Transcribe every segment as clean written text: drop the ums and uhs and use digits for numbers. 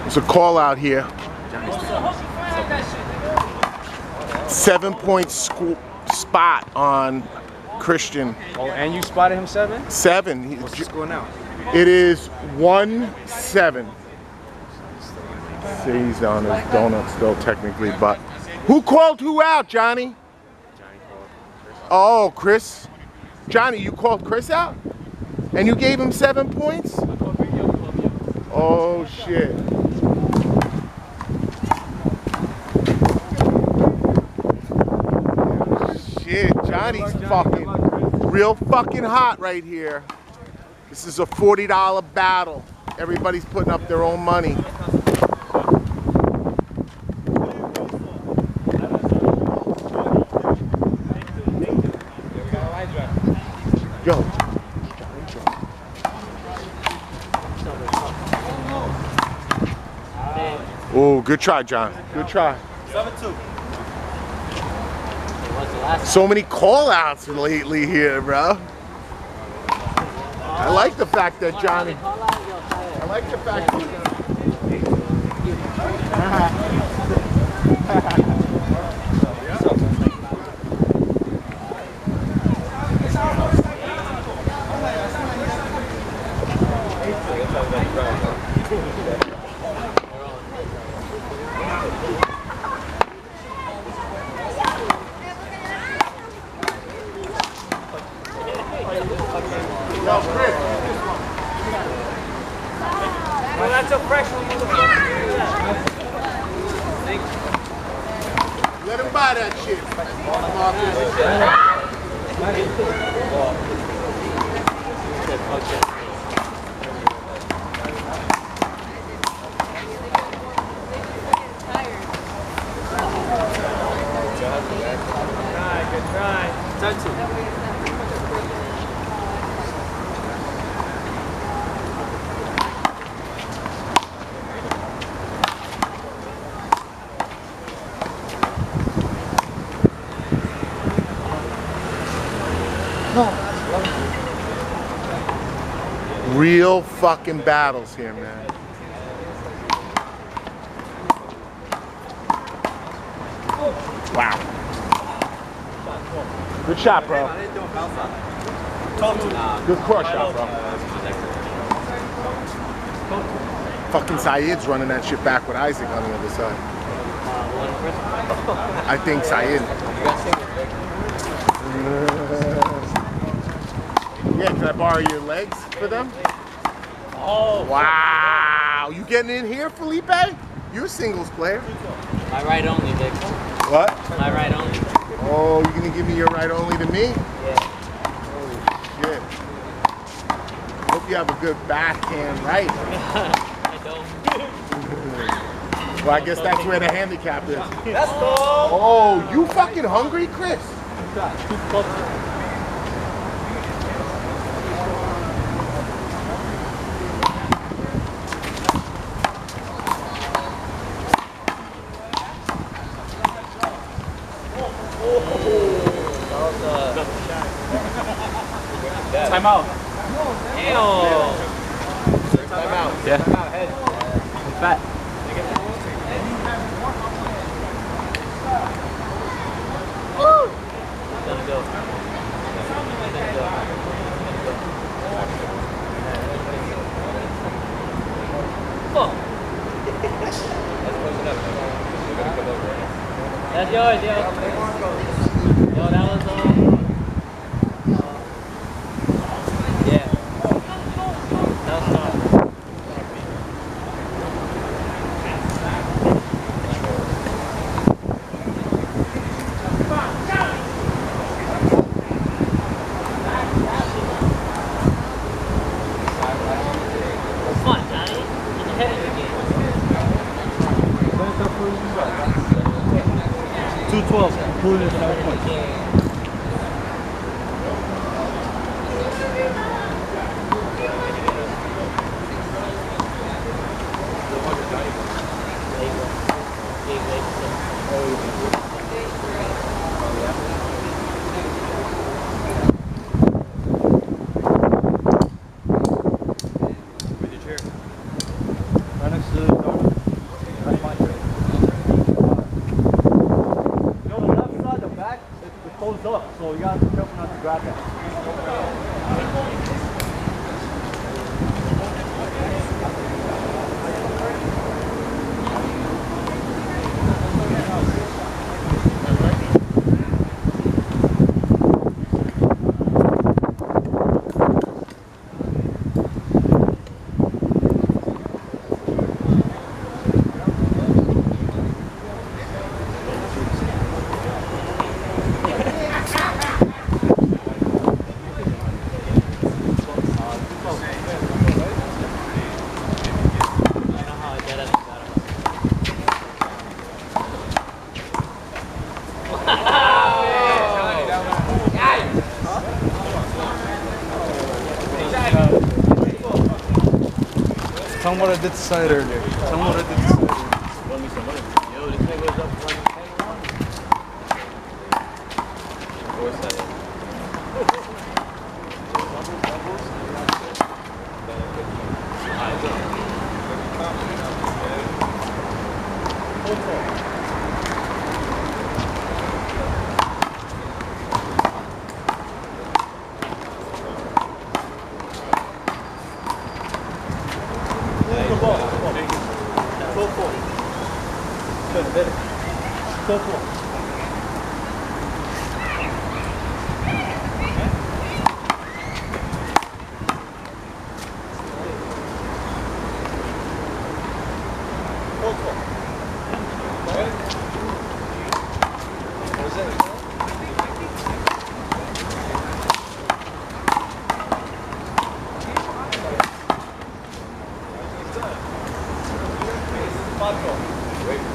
It's a call out here. 7-point spot on Christian. Oh, and you spotted him 7? 7. What's the score now? It is 1-7. See, he's on his donut still technically, but who called who out, Johnny? Oh, Chris. Johnny, you called Chris out? And you gave him 7 points? Oh, shit. Shit, Johnny's fucking real fucking hot right here. This is a $40 battle. Everybody's putting up their own money. Yo. Oh, good try, John. Good try. 7-2. So many call-outs lately here, bro. I like the fact that Johnny. I like the fact that. Yo, Chris. Well, that's a fresh one, Let him buy that shit. Good try. 10-2. Real fucking battles here, man. Wow. Good shot, bro. Good cross shot, bro. Fucking Saeed's running that shit back with Isaac on the other side. I think Saeed. Yeah, can I borrow your legs for them? Oh. Wow. You getting in here, Felipe? You're a singles player. My right only, Dick. What? My right only. Oh, you're going to give me your right only to me? Yeah. Holy shit. Hope you have a good backhand right. I don't. Well, I guess that's where the handicap is. Let's go. Oh, you fucking hungry, Chris? Time out. Ew. Time out. Yeah. Time out. Head. I'm fat. Gonna go. That's yours, yo. Yo, that was yeah. That was not. Fun, Johnny. Get your head in the game. 2-12. Right next to the opens up, so you gotta be careful not to grab that. Tell them what I did to Side earlier. Tell them what I did to Side earlier. Yo, this guy goes up 1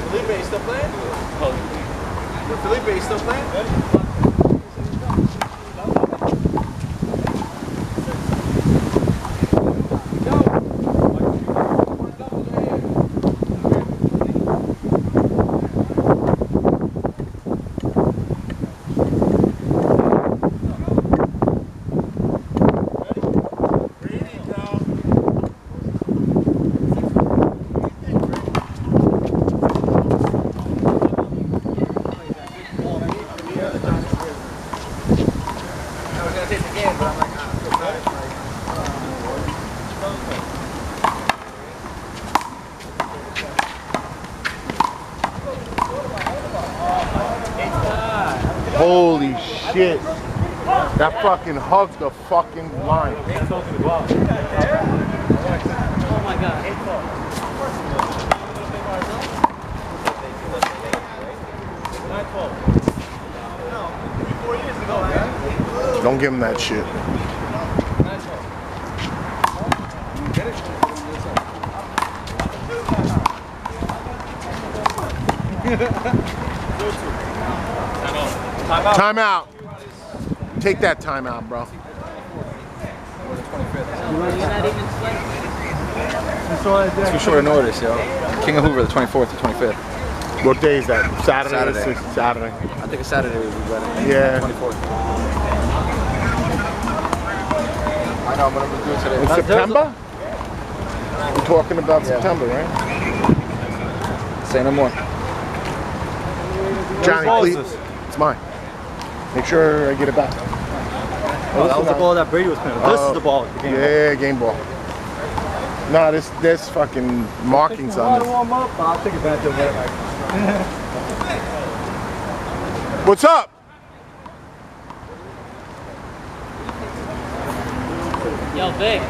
Felipe, you still playing? Oh. Felipe, you still playing? Holy shit. That fucking hugged the fucking line. Oh my God. Don't give him that shit. Time out. Take that time out, bro. You're not even sweating. Too short a notice, yo. King of Hoover, the 24th to 25th. What day is that? Saturday? Saturday. Saturday. I think it's Saturday would be better. Yeah. 24th. I know, but I'm gonna do it today. In September? We're talking about September, right? Say no more. Johnny, please. It's mine. Make sure I get it back. Oh, that was the ball that Brady was playing with. This is the ball. The game ball. Yeah, game ball. Nah, this fucking markings on this. Warm up. I'll take advantage of it. What's up? Yo, Vic.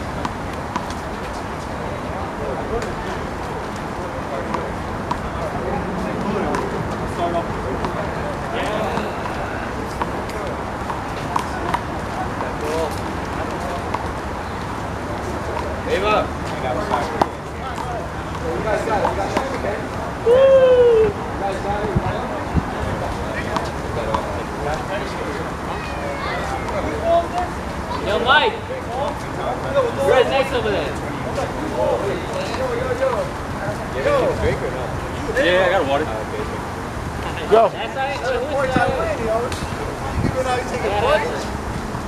Leyva. Yo, Mike. You're right next over there. Yeah, I got water. Go. That's right. Who's that?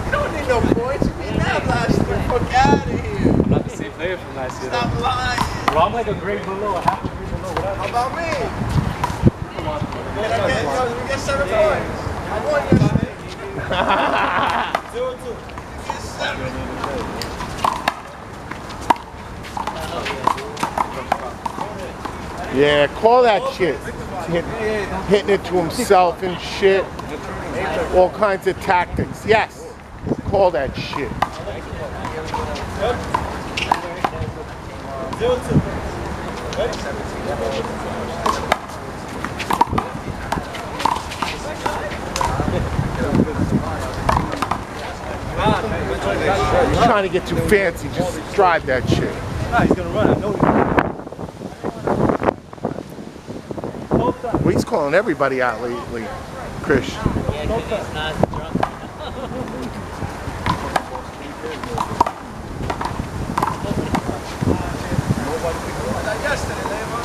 You don't need no points. You beat that last year. Fuck out of here. I'm not the same player from last year. Stop lying. Well, I'm like a grade below, a half a grade below, whatever. How about me? We get 7 points. I won yesterday. Yeah, call that shit. Hitting it to himself and shit. All kinds of tactics. Yes, call that shit. You're trying to get too fancy, just drive that shit. Nah, he's gonna run. I know he's Well, he's calling everybody out lately, Chris. Yeah, because he's not drunk. Yesterday, Leyva.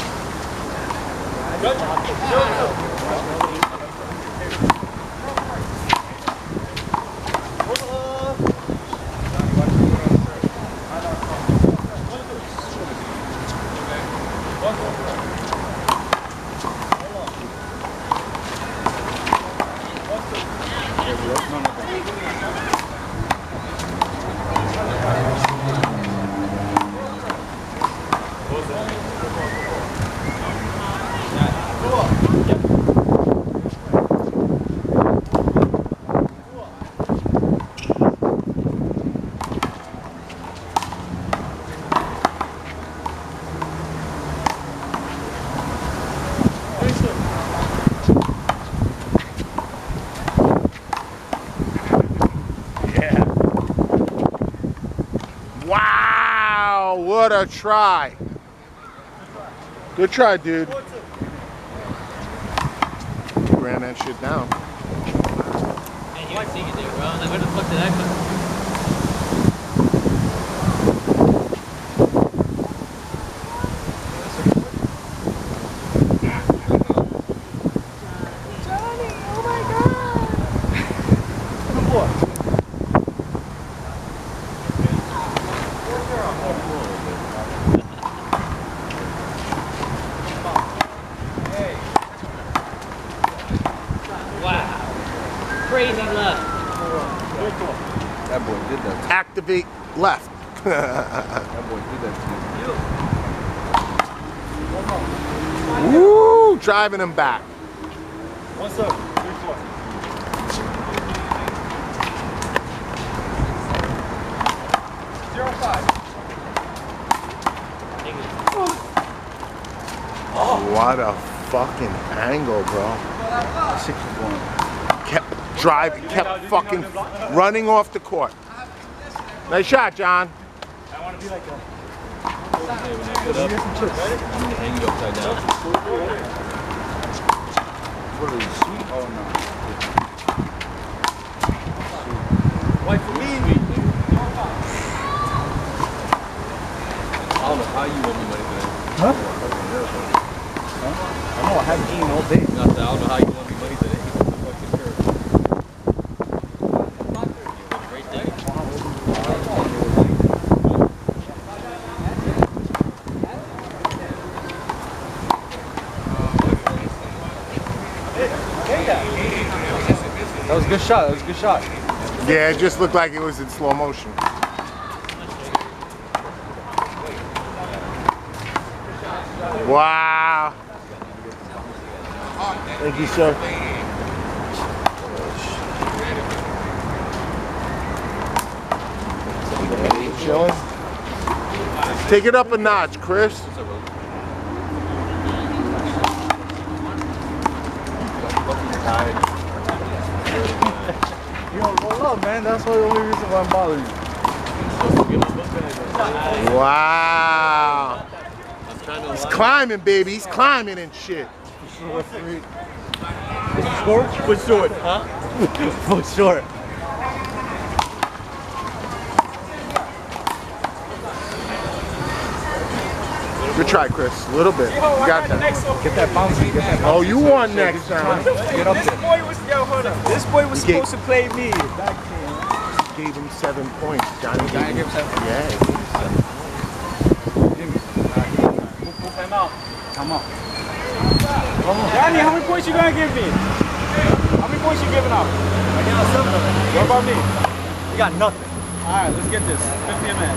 Wow, what a try. Good try, dude. Ran that shit down. Man, you were seeing it there, bro. Like, where the fuck did that come from? Crazy left. That boy did that. Activate left. That boy did that to Woo, driving him back. What's up? 3-4. 0-5. What a fucking angle, bro. you. 61. Kept driving, kept fucking running off the court. Nice shot, John. I want to be like that. I'm gonna hang you upside down. What are you, sweet? Oh no. Why for me? I don't know how you want me money for that. Huh? I know I haven't eaten all day. I don't know how you want me money today. Fucking sure. Right there. That was a good shot. That was a good shot. Yeah, it just looked like it was in slow motion. Wow. Thank you, sir. Chilling. Take it up a notch, Chris. Yo, hold up, man. That's the only reason why I'm bothering you. Wow. He's climbing, baby. He's climbing and shit. Short? For short. Huh? For short. Good try, Chris. A little bit. You got that. Get that bouncy. Get that bouncy. Oh, you won next time. Get up there. This boy was supposed to play me. Gave him 7 points. Johnny gave him 7. Yeah. Time out. Time out. Johnny, how many points you gonna give me? How many points you giving out? What about me? You got nothing. Alright, let's get this. 50 a man.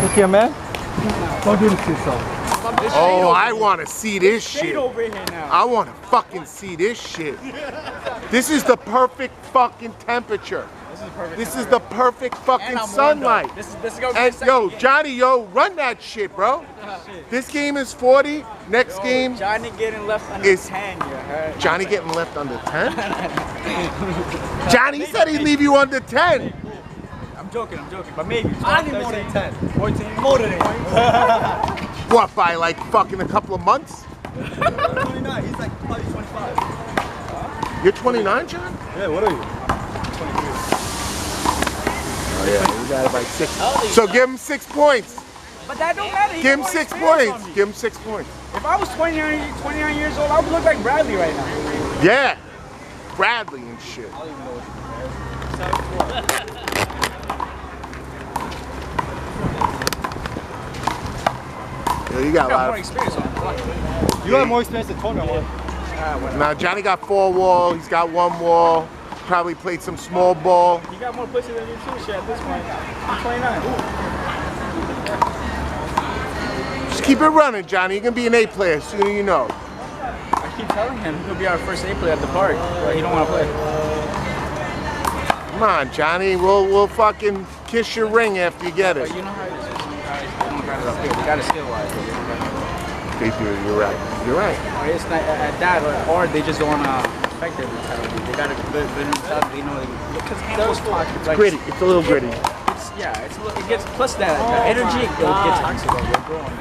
50 a man? Don't do this to yourself. Oh, I want to see this shit. Over here now. I want to fucking see this shit. This is the perfect fucking temperature. This is the perfect fucking sunlight. This is gonna And yo, Johnny, yo, run that shit, bro. This game is 40. Next game Johnny getting left under is 10. You heard? Johnny getting left under 10. Johnny said he'd leave you under 10. I'm joking, but maybe. I need more than 10. 14. More than 8. What, by like fucking a couple of months? 29. He's like probably 25. You're 29, John? Yeah, what are you? Oh yeah, we got it by 6. So give him 6 points. But that don't matter. He Give him got 6 more experience points. on me. Give him 6 points. If I was 29 years old, I would look like Bradley right now. Yeah. Bradley and shit. Yo, you got a lot more of... experience on me. You have more experience than Tony. Now Johnny got 4 wall, he's got 1 wall, probably played some small ball. You got more pussy than you too, shit, at this point. I'm 29. Just keep it running, Johnny. You're gonna be an A player sooner you know. I keep telling him he'll be our first A player at the park, but he don't want to play. Come on, Johnny. We'll fucking kiss your ring after you get it. But you know how it is. Some guys, they don't got it up here. They got it skill-wise, but they don't got it. They do. You're right. You're right. Or it's not at that, or they just don't want to affect their mentality. They got a good mentality. You know, because handball's like Gritty. It's a little gritty. It's, yeah, it's it gets plus that the energy it gets toxic. You're growing.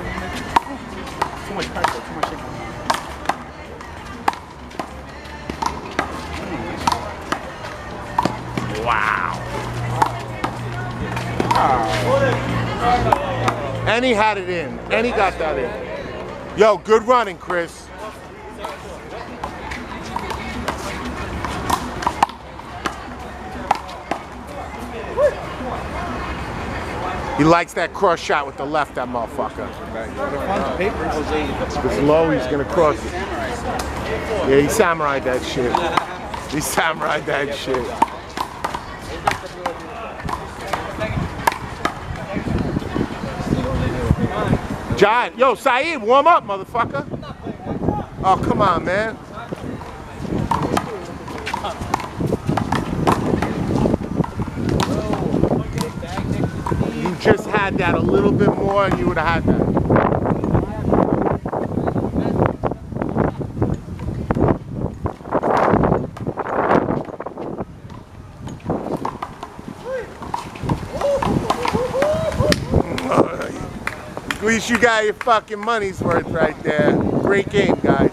Too much pressure. Too much shit. Wow. And he had it in. And he got that in. Yo, good running, Chris. He likes that cross shot with the left, that motherfucker. If it's low, he's gonna cross it. Yeah, he samurai'd that shit. He samurai'd that shit. John, yo, Saeed, warm up, motherfucker. Oh, come on, man. You just had that a little bit more and you would have had that. At least you got your fucking money's worth right there. Great game, guys.